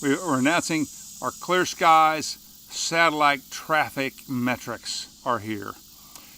we're announcing our Clear Skies satellite traffic metrics are here.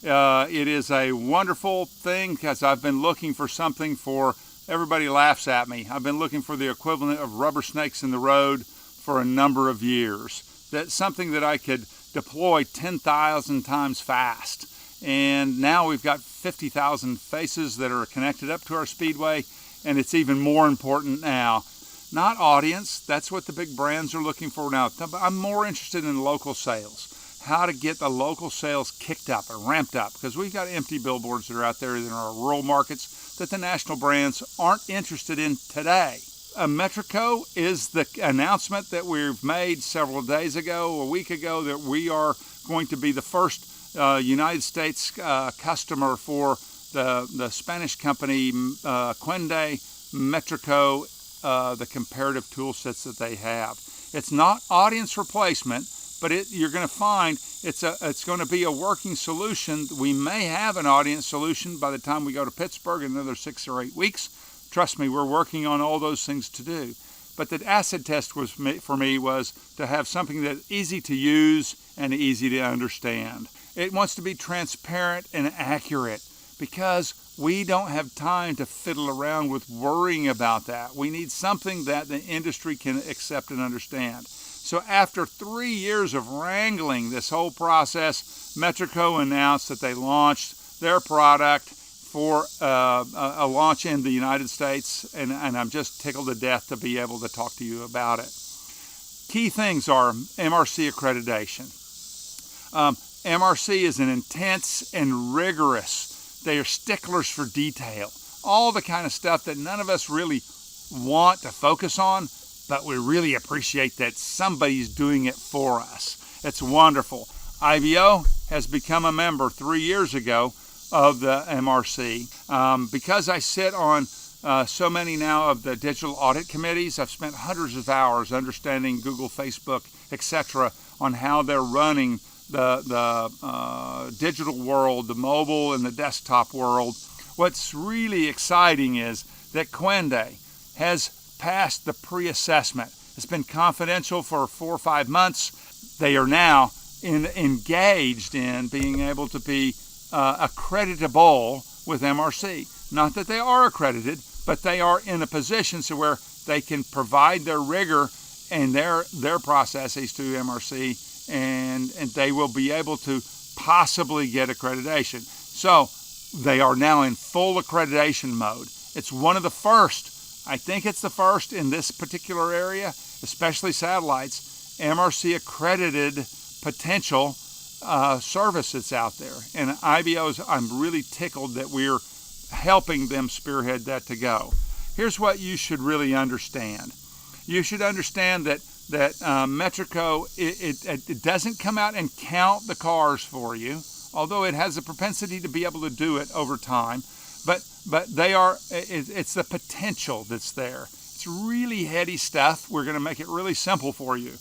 It is a wonderful thing because I've been looking for something for, everybody laughs at me, I've been looking for the equivalent of rubber snakes in the road for a number of years. That's something that I could deploy 10,000 times fast. And now we've got 50,000 faces that are connected up to our Speedway, and it's even more important now. Not audience, that's what the big brands are looking for now. I'm more interested in local sales, how to get the local sales kicked up and ramped up, because we've got empty billboards that are out there in our rural markets that the national brands aren't interested in today. MetricOOH is the announcement that we've made several days ago, a week ago, that we are going to be the first United States customer for the Spanish company CUENDE, MetricOOH, the comparative tool sets that they have. It's not audience replacement, but you're going to find it's going to be a working solution. We may have an audience solution by the time we go to Pittsburgh in another 6 or 8 weeks. Trust me, we're working on all those things to do. But the acid test was for me was to have something that's easy to use and easy to understand. It wants to be transparent and accurate because we don't have time to fiddle around with worrying about that. We need something that the industry can accept and understand. So after 3 years of wrangling this whole process, MetricOOH announced that they launched their product for a launch in the United States, and I'm just tickled to death to be able to talk to you about it. Key things are MRC accreditation. MRC is an intense and rigorous. They are sticklers for detail. All the kind of stuff that none of us really want to focus on, but we really appreciate that somebody's doing it for us. It's wonderful. IBO has become a member 3 years ago of the MRC. Because I sit on so many now of the digital audit committees, I've spent hundreds of hours understanding Google, Facebook, etc. on how they're running the digital world, the mobile and the desktop world. What's really exciting is that CUENDE has passed the pre-assessment. It's been confidential for 4 or 5 months. They are now engaged in being able to be accreditable with MRC. Not that they are accredited, but they are in a position to where they can provide their rigor and their processes to MRC, and they will be able to possibly get accreditation. So they are now in full accreditation mode. It's one of the first, I think it's the first in this particular area, especially satellites, MRC accredited potential service that's out there. And IBO's, I'm really tickled that we're helping them spearhead that to go. Here's what you should really understand. You should understand that MetricOOH, it doesn't come out and count the cars for you, although it has the propensity to be able to do it over time. But it's the potential that's there. It's really heady stuff. We're going to make it really simple for you.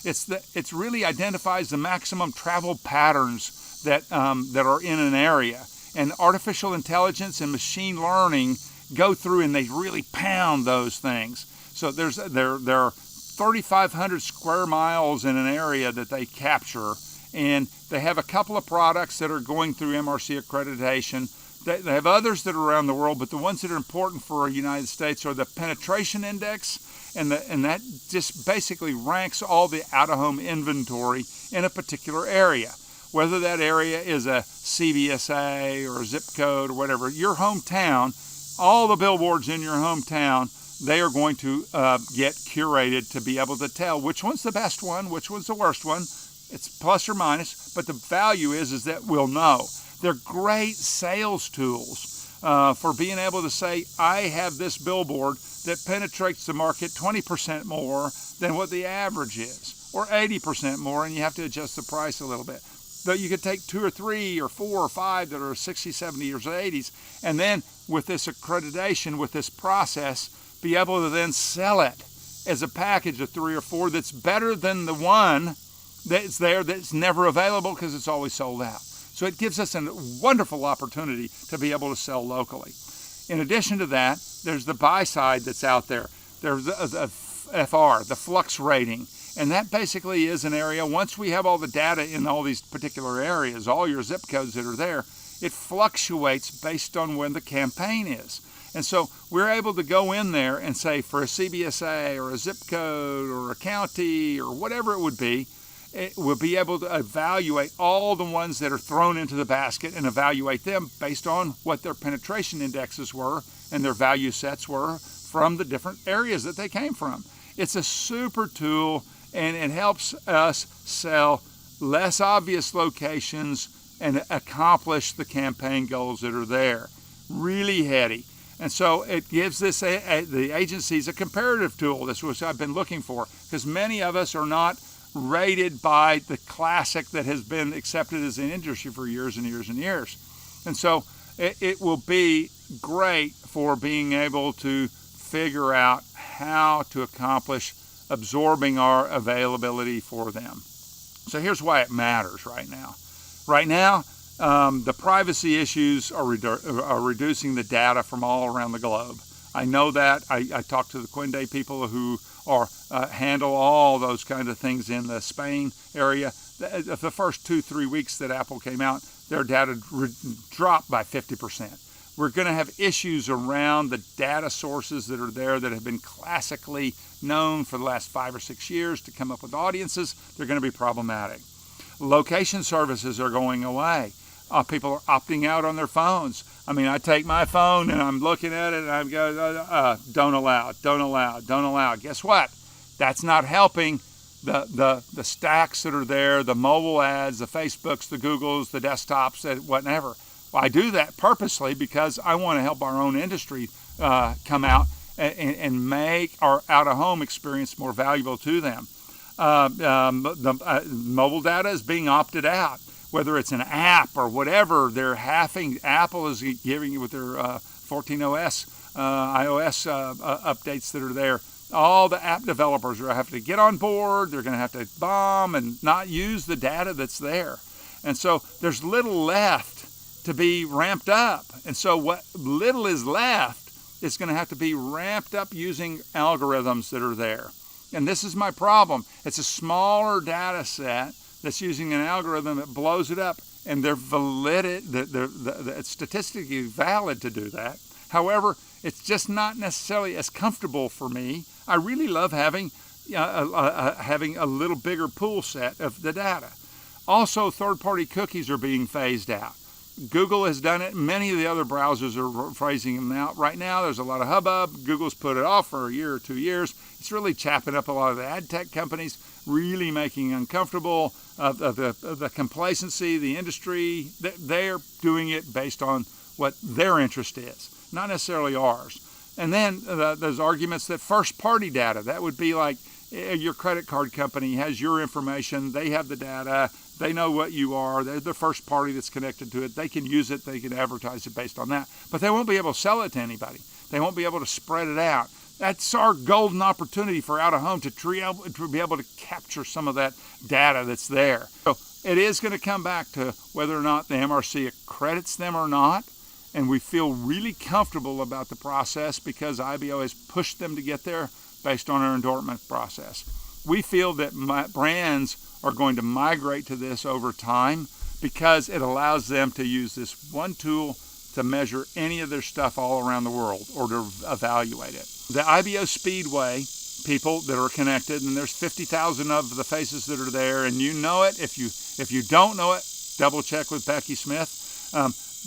It really identifies the maximum travel patterns that are in an area, and artificial intelligence and machine learning go through and they really pound those things. So there are 3,500 square miles in an area that they capture, and they have a couple of products that are going through MRC accreditation. They have others that are around the world, but the ones that are important for the United States are the penetration index, and that just basically ranks all the out-of-home inventory in a particular area. Whether that area is a CVSA or a zip code or whatever, your hometown, all the billboards in your hometown, they are going to get curated to be able to tell which one's the best one, which one's the worst one. It's plus or minus, but the value is that we'll know. They're great sales tools for being able to say, I have this billboard that penetrates the market 20% more than what the average is, or 80% more, and you have to adjust the price a little bit. But you could take 2 or 3 or 4 or 5 that are 60, 70 or 80s, and then with this accreditation, with this process, be able to then sell it as a package of 3 or 4 that's better than the one that's there that's never available because it's always sold out. So it gives us a wonderful opportunity to be able to sell locally. In addition to that, there's the buy side that's out there. There's FR, the flux rating. And that basically is an area, once we have all the data in all these particular areas, all your zip codes that are there, it fluctuates based on when the campaign is. And so we're able to go in there and say for a CBSA or a zip code or a county or whatever it would be, we'll be able to evaluate all the ones that are thrown into the basket and evaluate them based on what their penetration indexes were and their value sets were from the different areas that they came from. It's a super tool, and it helps us sell less obvious locations and accomplish the campaign goals that are there. Really heady. And so it gives this the agencies a comparative tool. This was I've been looking for, because many of us are not rated by the classic that has been accepted as an industry for years and years and years. And so it will be great for being able to figure out how to accomplish absorbing our availability for them. So here's why it matters right now. Right now, the privacy issues are reducing the data from all around the globe. I know that. I talked to the CUENDE people who handle all those kind of things in the Spain area. The first 2-3 weeks that Apple came out, their data dropped by 50%. We're going to have issues around the data sources that are there that have been classically known for the last 5 or 6 years to come up with audiences. They're going to be problematic. Location services are going away. People are opting out on their phones. I mean, I take my phone and I'm looking at it and I go, don't allow, don't allow, don't allow. Guess what? That's not helping the stacks that are there, the mobile ads, the Facebooks, the Googles, the desktops, whatever. Well, I do that purposely because I want to help our own industry come out and make our out-of-home experience more valuable to them. The mobile data is being opted out. Whether it's an app or whatever, they're having, Apple is giving you with their 14OS, iOS updates that are there. All the app developers are having to get on board. They're going to have to bomb and not use the data that's there. And so there's little left to be ramped up. And so what little is left is going to have to be ramped up using algorithms that are there. And this is my problem. It's a smaller data set that's using an algorithm that blows it up, and they're it's statistically valid to do that. However, it's just not necessarily as comfortable for me. I really love having a little bigger pool set of the data. Also, third-party cookies are being phased out. Google has done it. Many of the other browsers are phasing them out. Right now, there's a lot of hubbub. Google's put it off for a year or 2 years. It's really chapping up a lot of the ad tech companies, really making uncomfortable of the complacency, the industry. They're doing it based on what their interest is, not necessarily ours. And then there's arguments that first-party data, that would be like your credit card company has your information. They have the data. They know what you are. They're the first party that's connected to it. They can use it. They can advertise it based on that. But they won't be able to sell it to anybody. They won't be able to spread it out. That's our golden opportunity for out-of-home to be able to capture some of that data that's there. So it is going to come back to whether or not the MRC accredits them or not. And we feel really comfortable about the process because IBO has pushed them to get there based on our endorsement process. We feel that brands are going to migrate to this over time because it allows them to use this one tool to measure any of their stuff all around the world or to evaluate it. The IBO Speedway people that are connected, and there's 50,000 of the faces that are there, and you know it. If you don't know it, double check with Becky Smith.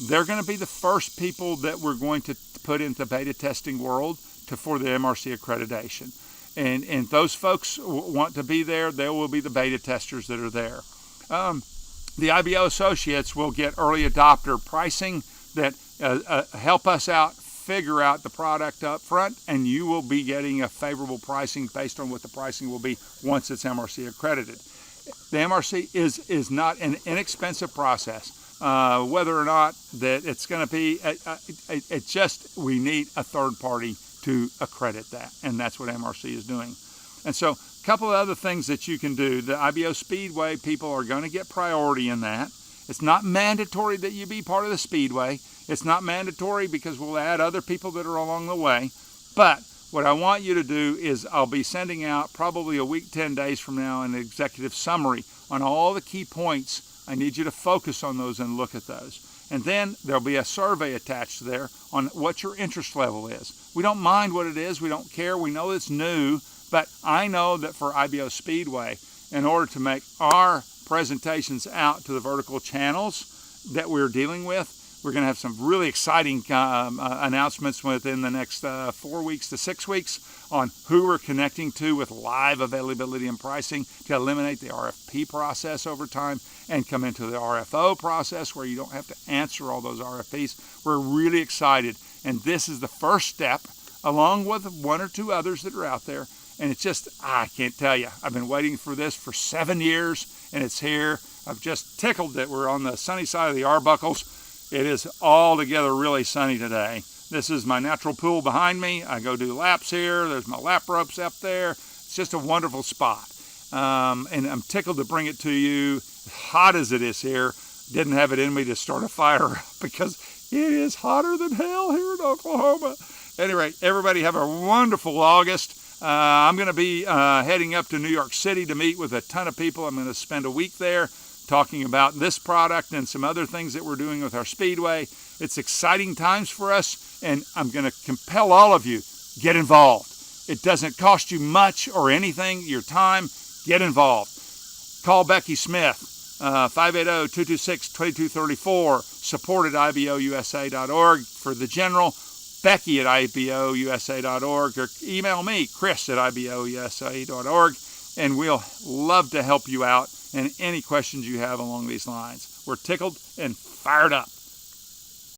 They're going to be the first people that we're going to put into beta testing world for the MRC accreditation. And those folks want to be there. They will be the beta testers that are there. The IBO associates will get early adopter pricing that help us out, figure out the product up front, and you will be getting a favorable pricing based on what the pricing will be once it's MRC accredited. The MRC is not an inexpensive process. Whether or not that it's going to be, it's just we need a third party to accredit that, and that's what MRC is doing. And so a couple of other things that you can do. The IBO Speedway people are going to get priority in that. It's not mandatory that you be part of the Speedway. It's not mandatory because we'll add other people that are along the way. But what I want you to do is I'll be sending out probably a week, 10 days from now, an executive summary on all the key points. I need you to focus on those and look at those. And then there'll be a survey attached there on what your interest level is. We don't mind what it is. We don't care. We know it's new. But I know that for IBO Speedway, in order to make our presentations out to the vertical channels that we're dealing with, we're going to have some really exciting announcements within the next 4 weeks to 6 weeks on who we're connecting to with live availability and pricing to eliminate the RFP process over time and come into the RFO process where you don't have to answer all those RFPs. We're really excited, and this is the first step along with 1 or 2 others that are out there. And it's just, I can't tell you, I've been waiting for this for 7 years, and it's here. I'm just tickled that we're on the sunny side of the Arbuckles. It is altogether really sunny today. This is my natural pool behind me. I go do laps here. There's my lap ropes up there. It's just a wonderful spot. And I'm tickled to bring it to you. As hot as it is here, didn't have it in me to start a fire up because it is hotter than hell here in Oklahoma. Anyway, everybody have a wonderful August. I'm going to be heading up to New York City to meet with a ton of people. I'm going to spend a week there talking about this product and some other things that we're doing with our Speedway. It's exciting times for us, and I'm going to compel all of you, get involved. It doesn't cost you much or anything, your time, get involved. Call Becky Smith, 580-226-2234, support at ibousa.org for the general, Becky at ibousa.org, or email me, Chris at ibousa.org, and we'll love to help you out and any questions you have along these lines. We're tickled and fired up.